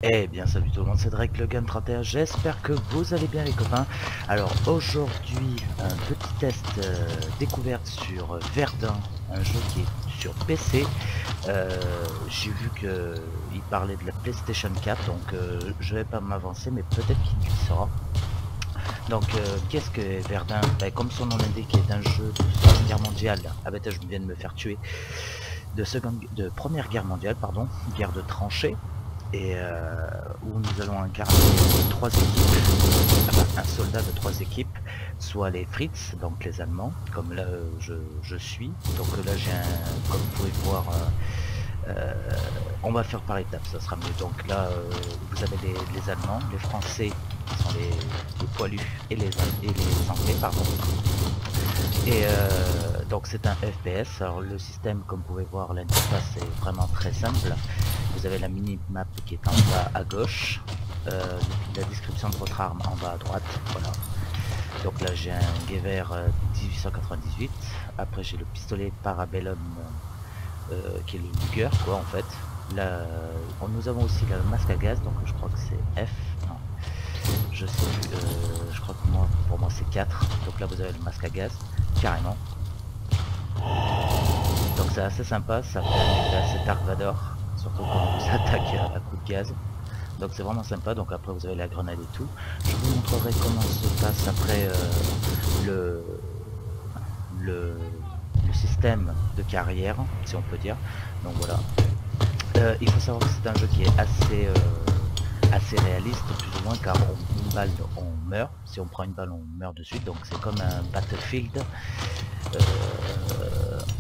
Eh bien salut tout le monde, c'est Drake le Gun 31, j'espère que vous allez bien les copains. Alors aujourd'hui un petit test découverte sur Verdun, un jeu qui est sur PC. J'ai vu qu'il parlait de la PlayStation 4, donc je vais pas m'avancer, mais peut-être qu'il y sera. Donc qu'est-ce que Verdun? Comme son nom l'indique, est un jeu de Seconde Guerre mondiale. Ah bah je viens de me faire tuer. De Première Guerre mondiale, pardon, guerre de tranchées. Et où nous allons incarner trois équipes, enfin un soldat de trois équipes, soit les Fritz, donc les Allemands, comme là je suis. Donc là j'ai un, comme vous pouvez voir, on va faire par étapes, ça sera mieux. Donc là vous avez les Allemands, les Français qui sont les poilus et les Anglais, pardon. Et donc c'est un FPS. Alors le système, comme vous pouvez voir, l'interface est vraiment très simple. Vous avez la mini-map qui est en bas à gauche, la description de votre arme en bas à droite, voilà. Donc là j'ai un Gewehr 1898, après j'ai le pistolet Parabellum qui est le Luger quoi en fait. Là nous avons aussi le masque à gaz, donc je crois que c'est F, non, je sais plus, je crois que pour moi c'est 4, donc là vous avez le masque à gaz, carrément. Donc c'est assez sympa, ça fait un effet assez Dark Vador. Surtout quand on vous attaque à coup de gaz. Donc c'est vraiment sympa. Donc après vous avez la grenade et tout. Je vous montrerai comment se passe après le système de carrière, si on peut dire. Donc voilà. Il faut savoir que c'est un jeu qui est assez réaliste, plus ou moins, car une balle on meurt. Si on prend une balle on meurt de suite. Donc c'est comme un Battlefield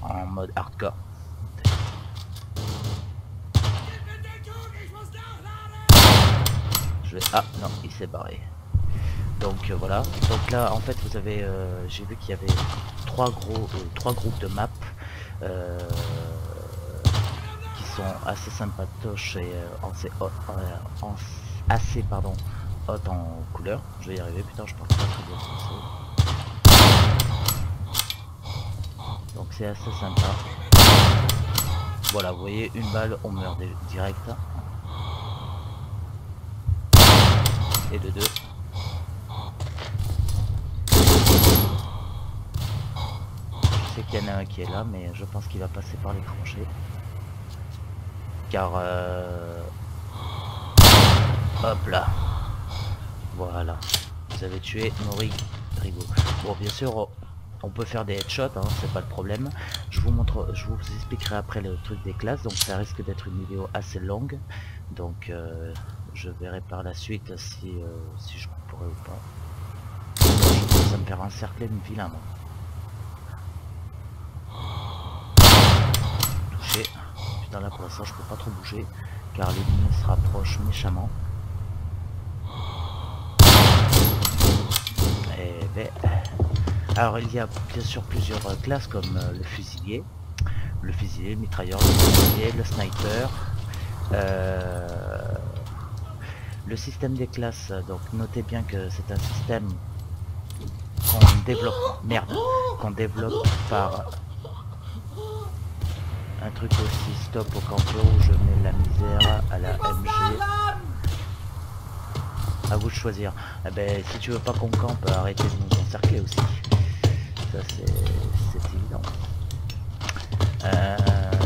en mode hardcore. Ah non, il s'est barré. Donc voilà. Donc là en fait vous avez, j'ai vu qu'il y avait trois groupes de maps qui sont assez sympatoches et assez hautes en couleur. Je vais y arriver, putain je parle pas très bien français. Donc c'est assez sympa. Voilà, vous voyez, une balle on meurt direct. Et de deux. Je sais qu'il y en a un qui est là, mais je pense qu'il va passer par les tranchées. Car hop là. Voilà. Vous avez tué Mori Rigo. Bon bien sûr on peut faire des headshots, hein, c'est pas le problème. Je vous expliquerai après le truc des classes, donc ça risque d'être une vidéo assez longue. Donc je verrai par la suite si je pourrais ou pas. Ça me faire encercler une ville à moi. Touché. Putain là pour l'instant je peux pas trop bouger car l'ennemi se rapproche méchamment. Et ben... Alors il y a bien sûr plusieurs classes comme le mitrailleur, le fusilier, le sniper. Le système des classes, donc notez bien que c'est un système qu'on développe par un truc aussi stop au campo où je mets la misère à la MG. À vous de choisir. Eh ben, si tu veux pas qu'on campe, arrêtez de nous encercler aussi. Ça c'est évident.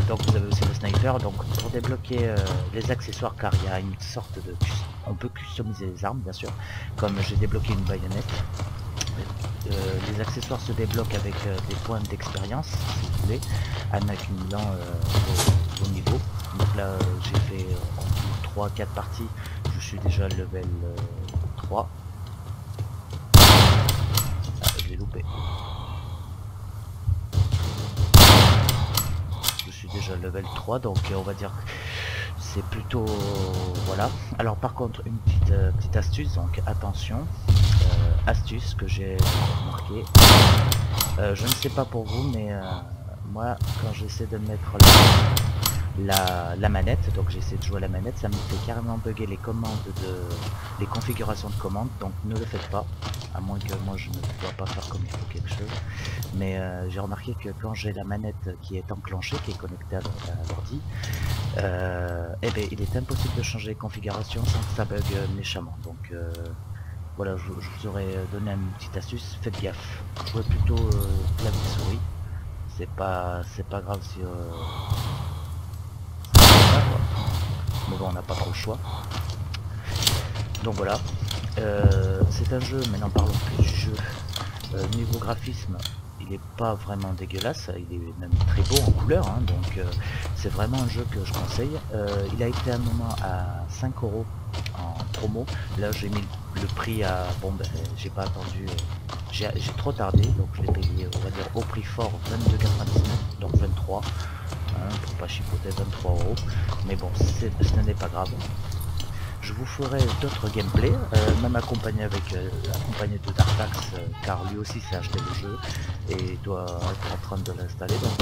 Donc vous avez aussi le sniper. Donc pour débloquer les accessoires, car il y a une sorte de... On peut customiser les armes bien sûr. Comme j'ai débloqué une baïonnette. Les accessoires se débloquent avec des points d'expérience si vous voulez, en accumulant vos niveaux. Donc là j'ai fait en 3-4 parties, je suis déjà level 3. Ah, je l'ai loupé. Je suis déjà level 3, donc on va dire c'est plutôt... voilà. Alors par contre une petite astuce, donc attention, astuce que j'ai remarqué, je ne sais pas pour vous, mais moi quand j'essaie de mettre la manette, donc j'essaie de jouer à la manette, ça me fait carrément bugger les commandes les configurations de commandes, donc ne le faites pas, à moins que moi je ne dois pas faire comme il faut quelque chose. Mais j'ai remarqué que quand j'ai la manette qui est enclenchée, qui est connectée à l'ordi, eh ben, il est impossible de changer les configurations sans que ça bug méchamment. Donc voilà, je vous aurais donné une petite astuce, faites gaffe, jouez plutôt clavier souris, c'est pas grave si mais bon, on n'a pas trop le choix. Donc voilà, c'est un jeu, mais n'en parlons plus du jeu. Niveau graphisme, il est pas vraiment dégueulasse, il est même très beau en couleur, hein, donc c'est vraiment un jeu que je conseille. Il a été un moment à 5 € en promo. Là j'ai mis le prix à... Bon ben j'ai pas attendu, j'ai trop tardé, donc je l'ai payé on va dire au prix fort 22,99, donc 23, hein, pour pas chipoter 23 €. Mais bon, ce n'est pas grave. Je vous ferai d'autres gameplays, même accompagné de Dartax, car lui aussi s'est acheté le jeu et doit être en train de l'installer. Donc,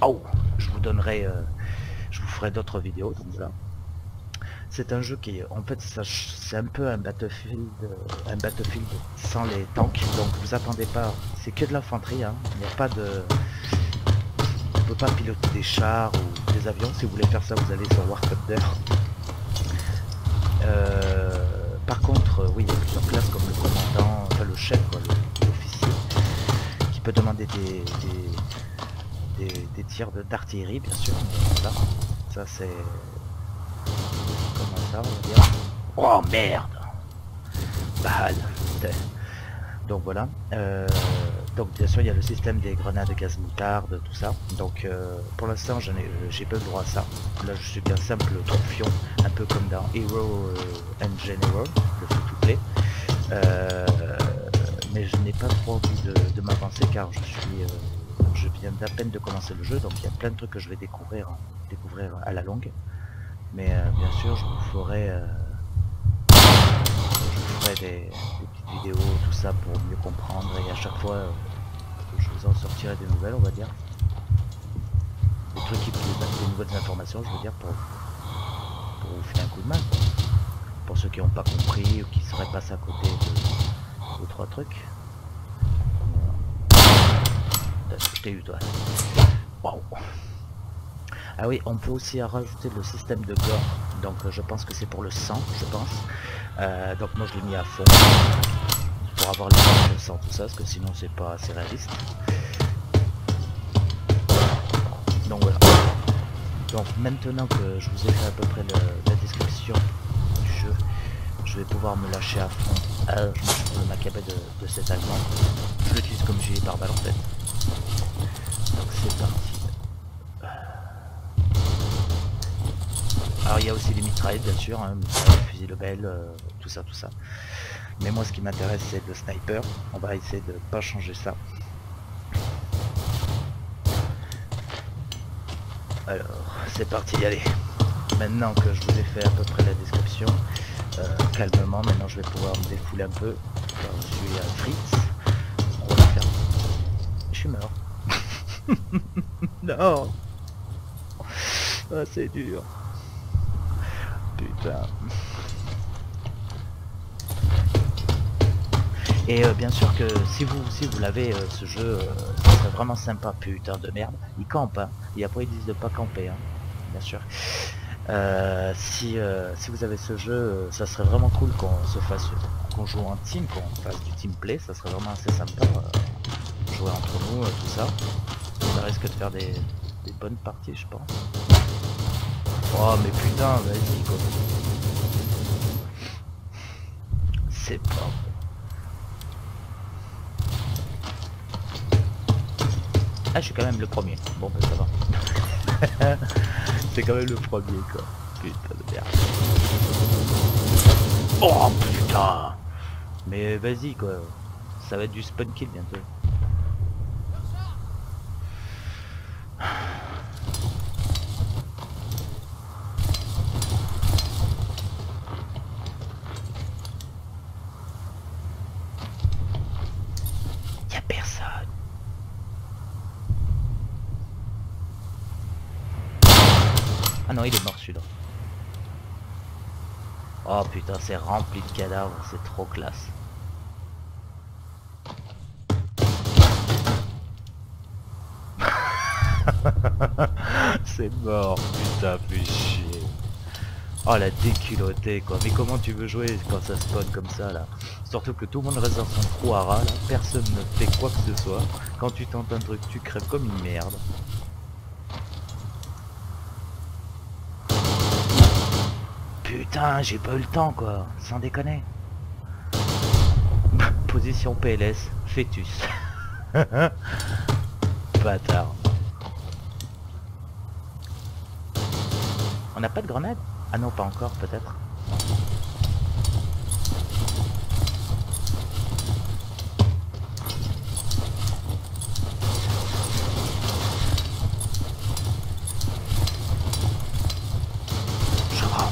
oh, je vous ferai d'autres vidéos. Donc voilà. C'est un jeu qui, en fait, c'est un peu un Battlefield sans les tanks. Donc vous attendez pas, c'est que de l'infanterie. Hein. Il n'y a pas de, on peut pas piloter des chars ou des avions. Si vous voulez faire ça, vous allez sur War Thunder. Par contre, oui, il y a plusieurs classes comme le commandant, enfin le chef, l'officier, qui peut demander des tirs d'artillerie, bien sûr. Voilà. Ça c'est... Comment ça, on va dire? Oh merde! Balle! Donc voilà. Donc bien sûr il y a le système des grenades gaz moutarde, tout ça. Donc pour l'instant j'ai pas le droit à ça. Là je suis qu'un simple trophion, un peu comme dans Hero and General, le free-to-play. Mais je n'ai pas trop envie de m'avancer car je viens d'à peine de commencer le jeu, donc il y a plein de trucs que je vais découvrir à la longue. Mais bien sûr je vous ferai des petites vidéos, tout ça pour mieux comprendre, et à chaque fois je vous en sortirai des nouvelles, on va dire. Des trucs qui vous donnent des nouvelles informations, je veux dire, pour vous filer un coup de main. Pour ceux qui n'ont pas compris ou qui seraient passés à côté de 2 3 trucs. Je t'ai eu toi. Waouh. Ah oui, on peut aussi rajouter le système de gore. Donc je pense que c'est pour le sang, je pense. Donc moi je l'ai mis à fond pour avoir le sang, tout ça, parce que sinon c'est pas assez réaliste. Donc voilà. Donc maintenant que je vous ai fait à peu près la description du jeu, je vais pouvoir me lâcher à fond. Je me suis le macabé de cet allemand. Je l'utilise comme gilet pare-balles en fait. Donc c'est parti. Alors il y a aussi les mitraillettes bien sûr, hein, fusil Lebel, tout ça. Mais moi ce qui m'intéresse c'est le sniper. On va essayer de pas changer ça. Alors c'est parti, allez. Maintenant que je vous ai fait à peu près la description, calmement, maintenant je vais pouvoir me défouler un peu. Alors, je suis à Fritz. On va faire. Je suis mort. Non. Ah, c'est dur. Putain. Et bien sûr que si vous l'avez ce jeu, ça serait vraiment sympa. Putain de merde. Il campe hein. Et après ils disent de pas camper hein. Bien sûr. Si vous avez ce jeu, ça serait vraiment cool qu'on joue en team, qu'on fasse du team play, ça serait vraiment assez sympa. Jouer entre nous, tout ça. Ça risque de faire des bonnes parties je pense. Oh mais putain, vas-y quoi. C'est pas bon. Ah, je suis quand même le premier. Bon, ben ça va. C'est quand même le premier, quoi. Putain de merde. Oh, putain. Mais vas-y, quoi. Ça va être du spawn kill bientôt. Y'a personne. Ah non, il est mort celui-là. Oh putain, c'est rempli de cadavres, c'est trop classe. C'est mort, putain, fais chier. Oh la déculottée quoi, mais comment tu veux jouer quand ça spawn comme ça là? Surtout que tout le monde reste dans son trou à ras là, personne ne fait quoi que ce soit. Quand tu tentes un truc, tu crèves comme une merde. Putain, j'ai pas eu le temps quoi, sans déconner. Position PLS, fœtus. Bâtard. On n'a pas de grenade? Ah non, pas encore peut-être. Je rentre.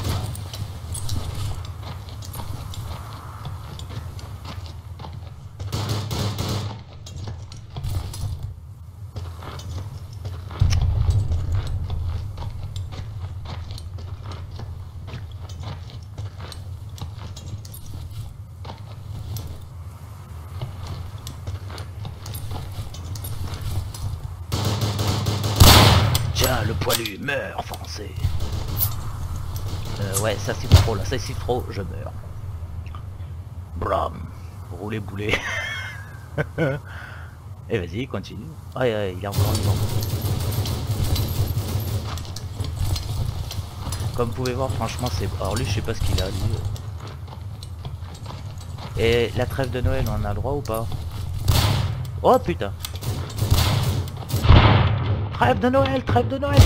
Tiens, le poilu meurt, français. Ouais, ça c'est trop là, ça c'est trop, je meurs. Blam, roulez boulet. Et vas-y, continue. Ah, il est encore vivant. Comme vous pouvez voir, franchement, c'est... Alors lui, je sais pas ce qu'il a, lui. Et la trêve de Noël, on a le droit ou pas? Oh putain. Trêve de Noël, trêve de Noël.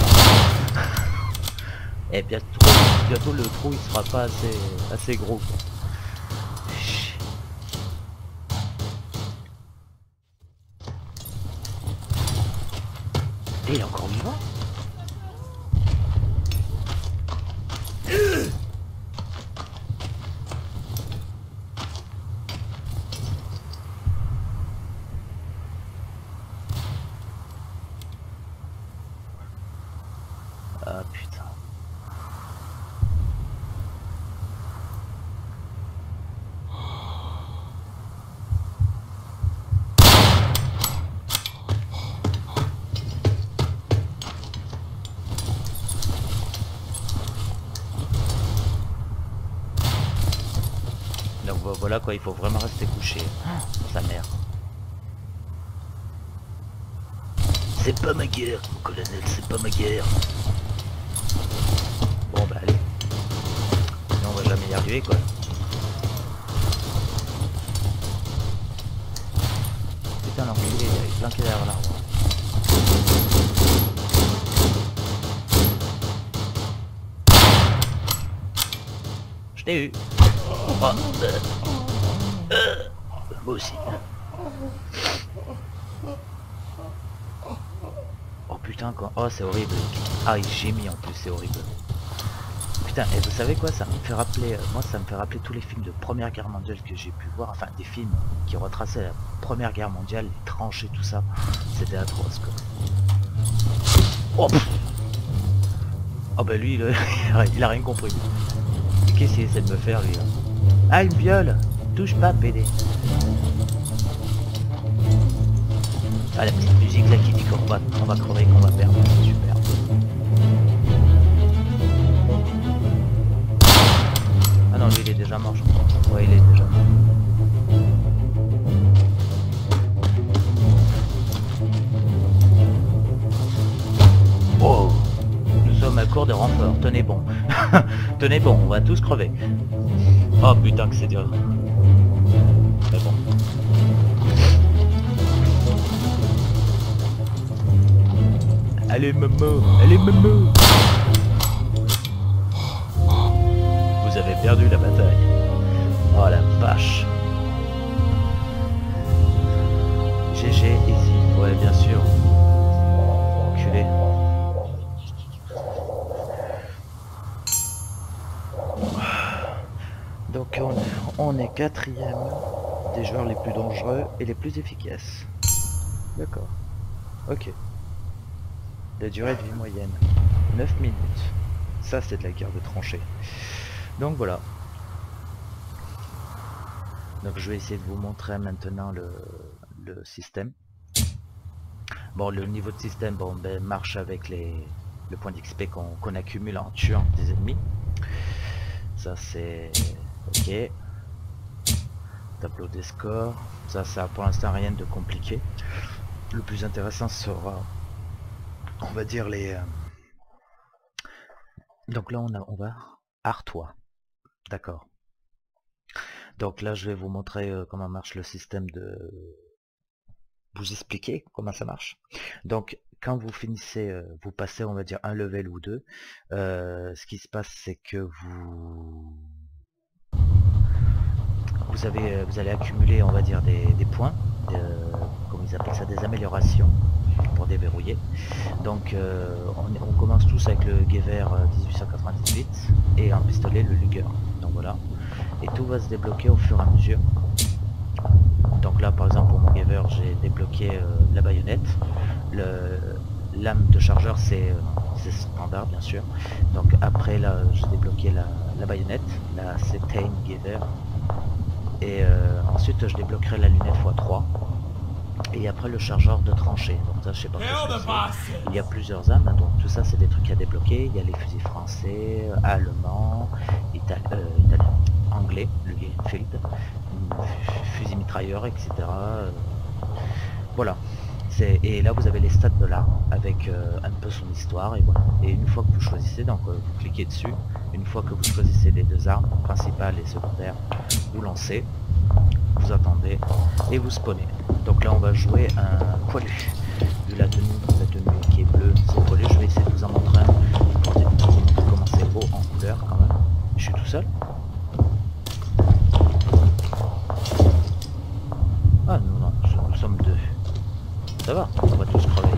Et bientôt le trou il sera pas assez gros. Et il est encore vivant. Ah putain. Donc voilà quoi, il faut vraiment rester couché. Sa mère. C'est pas ma guerre, mon colonel, c'est pas ma guerre. Bon bah allez. Sinon on va jamais y arriver quoi. Putain l'enculé, il est planqué derrière l'arbre. Je t'ai eu. Oh, moi aussi. Oh putain quoi. Oh c'est horrible. Ah il gémit en plus, c'est horrible. Putain, et vous savez quoi, ça me fait rappeler, moi ça me fait rappeler tous les films de Première Guerre mondiale que j'ai pu voir, enfin des films qui retraçaient la Première Guerre mondiale, les tranchées, tout ça, c'était atroce quoi. Oh, oh bah lui, il a rien compris. Qu'est-ce qu'il essaie de me faire lui là? Ah une viole, touche pas PD. Ah la petite musique là qui dit qu'on va crever, qu'on va perdre, super. Ah non, lui il est déjà mort je crois. Ouais il est déjà mort. Oh, nous sommes à court de renfort, tenez bon. Tenez bon, on va tous crever. Oh putain que c'est dur. Mais bon. Allez Momo, allez Momo. Vous avez perdu la bataille. Oh la vache. GG, easy, ouais bien sûr. Enculé. Donc on est quatrième des joueurs les plus dangereux et les plus efficaces. D'accord. Ok. La durée de vie moyenne, 9 minutes. Ça c'est de la guerre de tranchées. Donc voilà. Donc je vais essayer de vous montrer maintenant le système. Bon, le niveau de système bon, ben, marche avec le point d'XP qu'on accumule en tuant des ennemis. Ça c'est ok. Tableau des scores. Ça a pour l'instant rien de compliqué. Le plus intéressant sera, on va dire les... Donc là on va Artois. D'accord. Donc là je vais vous montrer comment marche le système de... Vous expliquer comment ça marche. Donc quand vous finissez, vous passez on va dire un level ou deux, ce qui se passe c'est que vous allez accumuler on va dire des points, comme ils appellent ça, des améliorations pour déverrouiller. Donc on commence tous avec le Gewehr 1898 et un pistolet le Luger. Donc voilà. Et tout va se débloquer au fur et à mesure. Donc là par exemple pour mon Gewehr j'ai débloqué la baïonnette. L'âme de chargeur c'est standard bien sûr. Donc après là j'ai débloqué la baïonnette, la Septane Gewehr. Et ensuite je débloquerai la lunette x3. Et après le chargeur de tranchée. Donc ça je sais pas quoi c'est. Il y a plusieurs armes, donc tout ça c'est des trucs à débloquer. Il y a les fusils français, allemands, italien, anglais, le Greenfield, fusil mitrailleur, etc. Voilà. Et là vous avez les stats de l'arme avec un peu son histoire et voilà. Et une fois que vous choisissez, donc vous cliquez dessus, une fois que vous choisissez les deux armes, principales et secondaires, vous lancez, vous attendez et vous spawnez. Donc là on va jouer un poilu. Vu la tenue qui est bleue, c'est poilu. Je vais essayer de vous en montrer un pour vous montrer comment c'est beau en couleur quand même. Je suis tout seul. Ah non, nous sommes deux. Ça va, on va tous crever.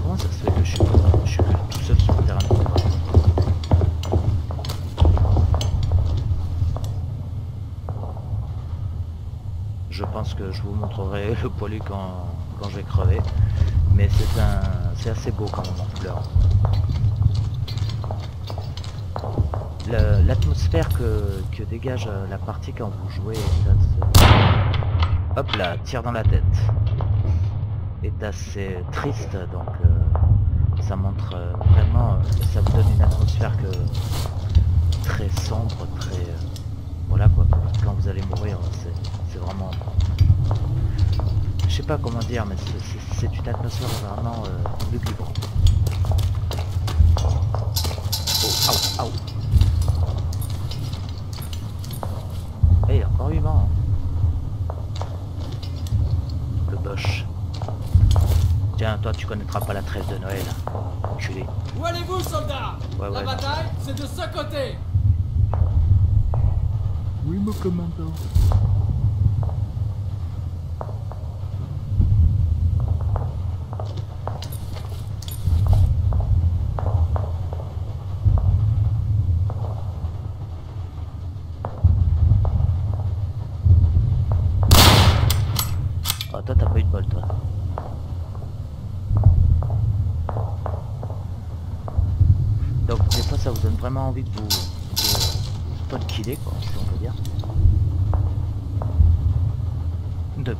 Comment ça se fait que je suis tout seul sur le terrain de combat? Je pense que je vous montrerai le poilu quand je vais crever. Mais c'est assez beau quand même en couleur. L'atmosphère que dégage la partie quand vous jouez hop là, tir dans la tête, est assez triste, donc ça montre vraiment, ça vous donne une atmosphère très sombre, très voilà quoi. Quand vous allez mourir, c'est vraiment, je sais pas comment dire, mais c'est une atmosphère vraiment lugubre. Oh, aou. Et il est encore vivant. Le Bosch. Tiens, toi tu connaîtras pas la trêve de Noël. Enculé. Où allez-vous, soldats? La bataille, c'est de ce côté. Oui, mon commandant. Oh, toi t'as pas eu de bol, toi. Donc des fois ça vous donne vraiment envie de vous spawn killer quoi, si on peut dire.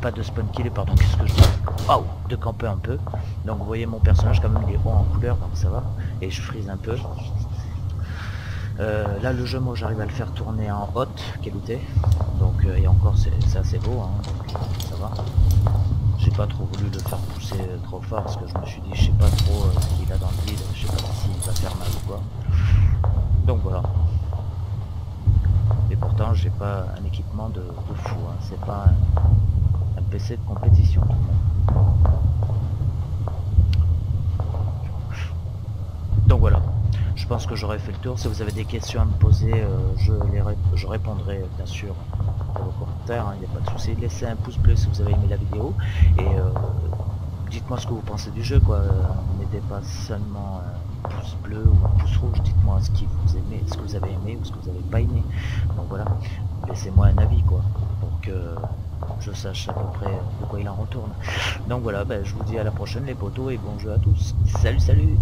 Pas de spawn killer, pardon, qu'est-ce que je dis? Oh, de camper un peu. Donc vous voyez mon personnage quand même il est haut en couleur, donc ça va. Et je frise un peu. Là le jeu moi j'arrive à le faire tourner en haute qualité. Donc et encore c'est assez beau, hein, donc ça va. J'ai pas trop voulu le faire pousser trop fort parce que je me suis dit je sais pas trop ce qu'il a dans le vide, je sais pas s'il va faire mal ou quoi. Donc voilà. Et pourtant j'ai pas un équipement de fou, hein. C'est pas un PC de compétition. Donc voilà. Je pense que j'aurais fait le tour. Si vous avez des questions à me poser, je répondrai bien sûr dans vos commentaires, il n'y a pas de souci. Laissez un pouce bleu si vous avez aimé la vidéo et dites-moi ce que vous pensez du jeu quoi. Mettez pas seulement un pouce bleu ou un pouce rouge, dites-moi ce que vous aimez, ce que vous avez aimé ou ce que vous n'avez pas aimé. Donc voilà, laissez-moi un avis quoi, pour que je sache à peu près de quoi il en retourne. Donc voilà, ben, je vous dis à la prochaine les potos et bon jeu à tous. Salut salut.